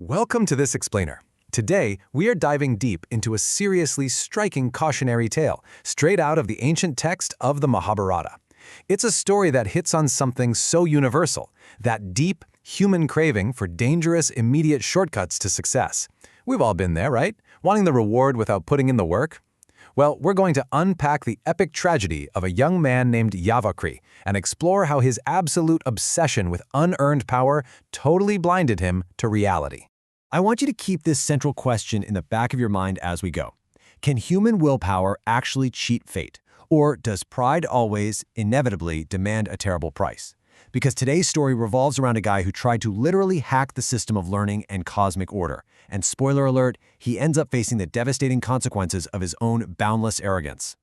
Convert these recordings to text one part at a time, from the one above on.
Welcome to this explainer. Today, we are diving deep into a seriously striking cautionary tale, straight out of the ancient text of the Mahabharata. It's a story that hits on something so universal, that deep, human craving for dangerous, immediate shortcuts to success. We've all been there, right? Wanting the reward without putting in the work? Well, we're going to unpack the epic tragedy of a young man named Yavakri and explore how his absolute obsession with unearned power totally blinded him to reality. I want you to keep this central question in the back of your mind as we go. Can human willpower actually cheat fate? Or does pride always, inevitably, demand a terrible price? Because today's story revolves around a guy who tried to literally hack the system of learning and cosmic order. And spoiler alert, he ends up facing the devastating consequences of his own boundless arrogance.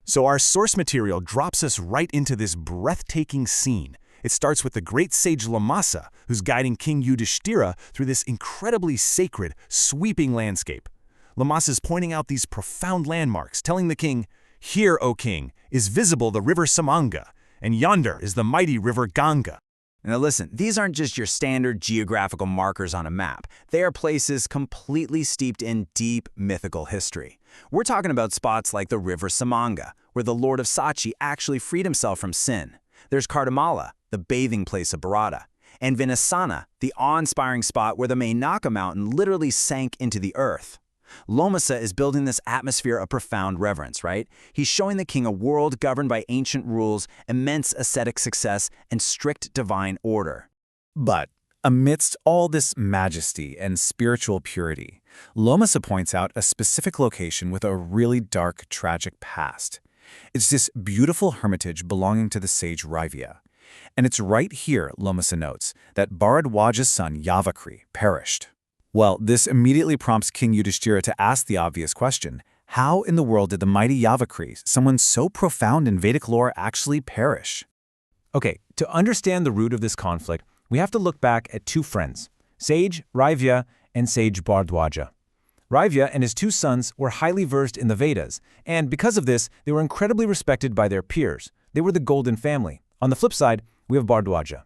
So our source material drops us right into this breathtaking scene. It starts with the great sage Lomasa, who's guiding King Yudhishthira through this incredibly sacred, sweeping landscape. Lomasa is pointing out these profound landmarks, telling the king, "Here, O king, is visible the river Samanga, and yonder is the mighty river Ganga." Now listen, these aren't just your standard geographical markers on a map. They are places completely steeped in deep mythical history. We're talking about spots like the river Samanga, where the Lord of Sachi actually freed himself from sin. There's Kardamala, the bathing place of Bharata, and Vinasana, the awe-inspiring spot where the Mainaka mountain literally sank into the earth. Lomasa is building this atmosphere of profound reverence, right? He's showing the king a world governed by ancient rules, immense ascetic success, and strict divine order. But amidst all this majesty and spiritual purity, Lomasa points out a specific location with a really dark, tragic past. It's this beautiful hermitage belonging to the sage Raivya. And it's right here, Lomasa notes, that Bharadwaja's son Yavakri perished. Well, this immediately prompts King Yudhishthira to ask the obvious question: how in the world did the mighty Yavakri, someone so profound in Vedic lore, actually perish? Okay, to understand the root of this conflict, we have to look back at two friends, sage Raivya and sage Bharadwaja. Raivya and his two sons were highly versed in the Vedas, and because of this, they were incredibly respected by their peers. They were the golden family. On the flip side, we have Bharadwaja.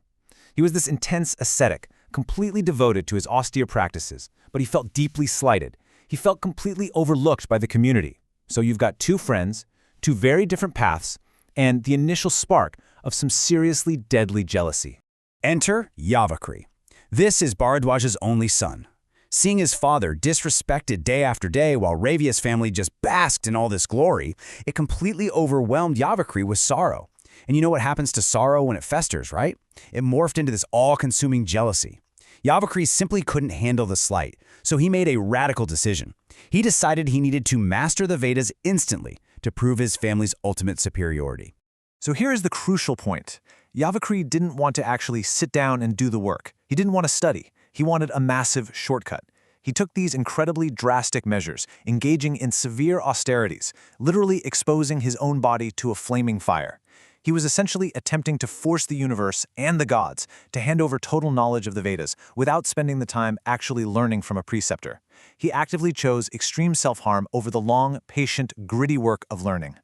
He was this intense ascetic, completely devoted to his austere practices, but he felt deeply slighted. He felt completely overlooked by the community. So you've got two friends, two very different paths, and the initial spark of some seriously deadly jealousy. Enter Yavakri. This is Bharadwaja's only son. Seeing his father disrespected day after day while Raivya's family just basked in all this glory, it completely overwhelmed Yavakri with sorrow. And you know what happens to sorrow when it festers, right? It morphed into this all-consuming jealousy. Yavakri simply couldn't handle the slight, so he made a radical decision. He decided he needed to master the Vedas instantly to prove his family's ultimate superiority. So here is the crucial point. Yavakri didn't want to actually sit down and do the work. He didn't want to study. He wanted a massive shortcut. He took these incredibly drastic measures, engaging in severe austerities, literally exposing his own body to a flaming fire. He was essentially attempting to force the universe and the gods to hand over total knowledge of the Vedas without spending the time actually learning from a preceptor. He actively chose extreme self-harm over the long, patient, gritty work of learning.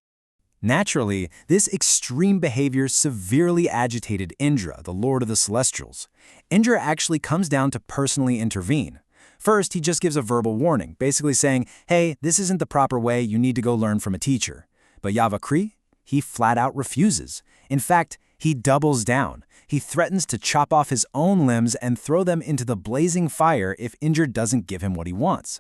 Naturally, this extreme behavior severely agitated Indra, the lord of the celestials. Indra actually comes down to personally intervene. First, he just gives a verbal warning, basically saying, hey, this isn't the proper way, you need to go learn from a teacher. But Yavakri, he flat out refuses. In fact, he doubles down. He threatens to chop off his own limbs and throw them into the blazing fire if Indra doesn't give him what he wants.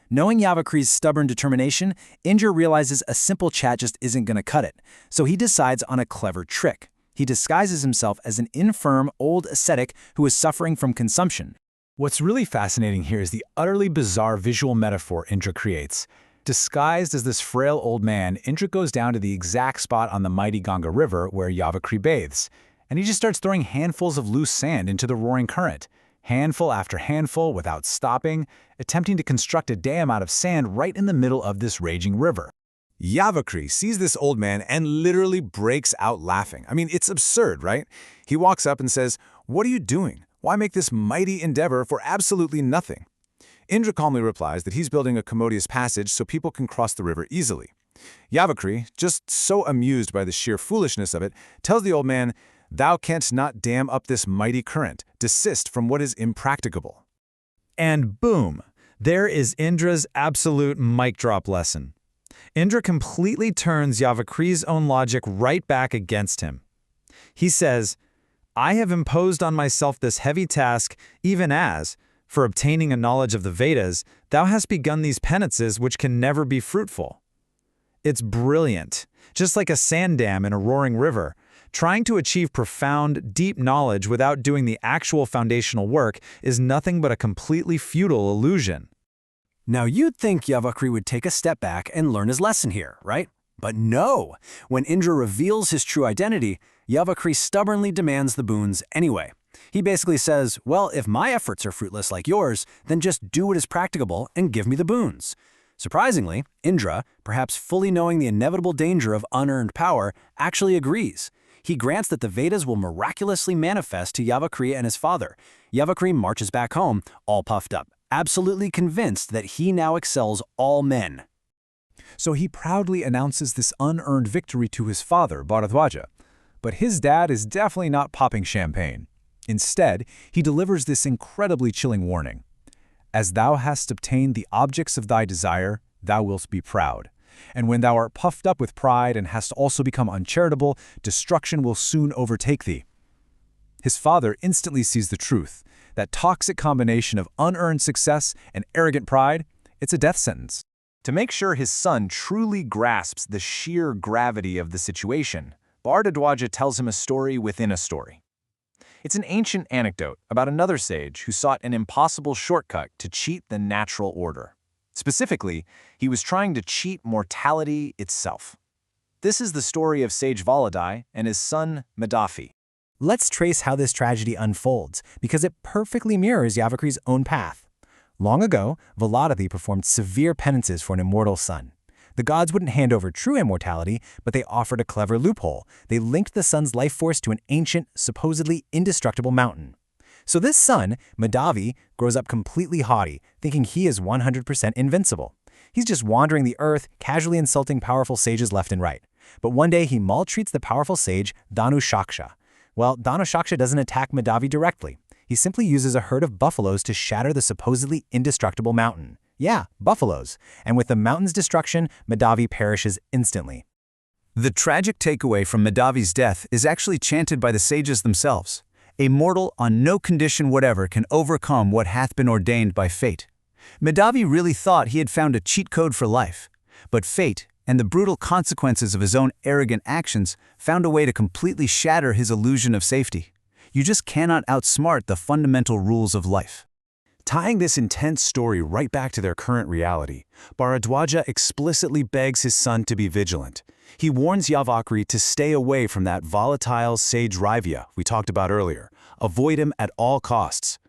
Knowing Yavakri's stubborn determination, Indra realizes a simple chat just isn't going to cut it. So he decides on a clever trick. He disguises himself as an infirm old ascetic who is suffering from consumption. What's really fascinating here is the utterly bizarre visual metaphor Indra creates. Disguised as this frail old man, Indra goes down to the exact spot on the mighty Ganga River where Yavakri bathes, and he just starts throwing handfuls of loose sand into the roaring current. Handful after handful without stopping, attempting to construct a dam out of sand right in the middle of this raging river. Yavakri sees this old man and literally breaks out laughing. I mean, it's absurd, right? He walks up and says, "What are you doing? Why make this mighty endeavor for absolutely nothing?" Indra calmly replies that he's building a commodious passage so people can cross the river easily. Yavakri, just so amused by the sheer foolishness of it, tells the old man, "Thou canst not dam up this mighty current. Desist from what is impracticable." And boom, there is Indra's absolute mic drop lesson. Indra completely turns Yavakri's own logic right back against him. He says, I have imposed on myself this heavy task, even as, for obtaining a knowledge of the Vedas, thou hast begun these penances which can never be fruitful. It's brilliant, just like a sand dam in a roaring river. Trying to achieve profound, deep knowledge without doing the actual foundational work is nothing but a completely futile illusion. Now you'd think Yavakri would take a step back and learn his lesson here, right? But no! When Indra reveals his true identity, Yavakri stubbornly demands the boons anyway. He basically says, well, if my efforts are fruitless like yours, then just do what is practicable and give me the boons. Surprisingly, Indra, perhaps fully knowing the inevitable danger of unearned power, actually agrees. He grants that the Vedas will miraculously manifest to Yavakri and his father. Yavakri marches back home, all puffed up, absolutely convinced that he now excels all men. So he proudly announces this unearned victory to his father, Bharadwaja. But his dad is definitely not popping champagne. Instead, he delivers this incredibly chilling warning. As thou hast obtained the objects of thy desire, thou wilt be proud. And when thou art puffed up with pride and hast also become uncharitable, destruction will soon overtake thee. His father instantly sees the truth. That toxic combination of unearned success and arrogant pride, it's a death sentence. To make sure his son truly grasps the sheer gravity of the situation, Bharadwaja tells him a story within a story. It's an ancient anecdote about another sage who sought an impossible shortcut to cheat the natural order. Specifically, he was trying to cheat mortality itself. This is the story of sage Valadi and his son Medhavi. Let's trace how this tragedy unfolds, because it perfectly mirrors Yavakri's own path. Long ago, Valadi performed severe penances for an immortal son. The gods wouldn't hand over true immortality, but they offered a clever loophole. They linked the son's life force to an ancient, supposedly indestructible mountain. So this son, Medhavi, grows up completely haughty, thinking he is 100% invincible. He's just wandering the earth, casually insulting powerful sages left and right. But one day he maltreats the powerful sage Dhanushaksa. Well, Dhanushaksa doesn't attack Medhavi directly. He simply uses a herd of buffaloes to shatter the supposedly indestructible mountain. Yeah, buffaloes. And with the mountain's destruction, Medhavi perishes instantly. The tragic takeaway from Medhavi's death is actually chanted by the sages themselves. A mortal on no condition whatever can overcome what hath been ordained by fate. Medhavi really thought he had found a cheat code for life. But fate, and the brutal consequences of his own arrogant actions, found a way to completely shatter his illusion of safety. You just cannot outsmart the fundamental rules of life. Tying this intense story right back to their current reality, Bharadwaja explicitly begs his son to be vigilant. He warns Yavakri to stay away from that volatile sage Raivya we talked about earlier. Avoid him at all costs.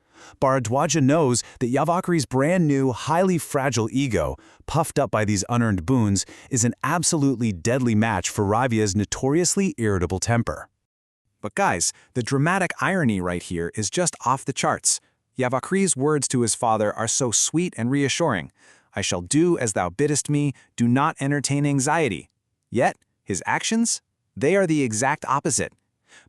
Bharadwaja knows that Yavakri's brand new, highly fragile ego, puffed up by these unearned boons, is an absolutely deadly match for Raivya's notoriously irritable temper. But guys, the dramatic irony right here is just off the charts. Yavakri's words to his father are so sweet and reassuring. I shall do as thou biddest me, do not entertain anxiety. Yet, his actions? They are the exact opposite.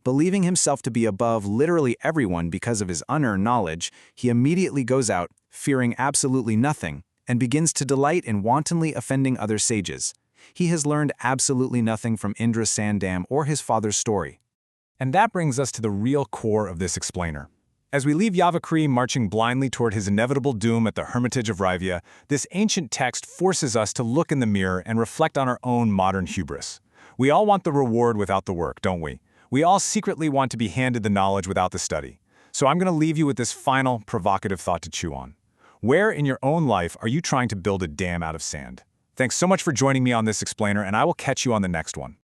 Believing himself to be above literally everyone because of his unearned knowledge, he immediately goes out, fearing absolutely nothing, and begins to delight in wantonly offending other sages. He has learned absolutely nothing from Indra's sand dam or his father's story. And that brings us to the real core of this explainer. As we leave Yavakri marching blindly toward his inevitable doom at the hermitage of Raivya, this ancient text forces us to look in the mirror and reflect on our own modern hubris. We all want the reward without the work, don't we? We all secretly want to be handed the knowledge without the study. So I'm going to leave you with this final, provocative thought to chew on. Where in your own life are you trying to build a dam out of sand? Thanks so much for joining me on this explainer, and I will catch you on the next one.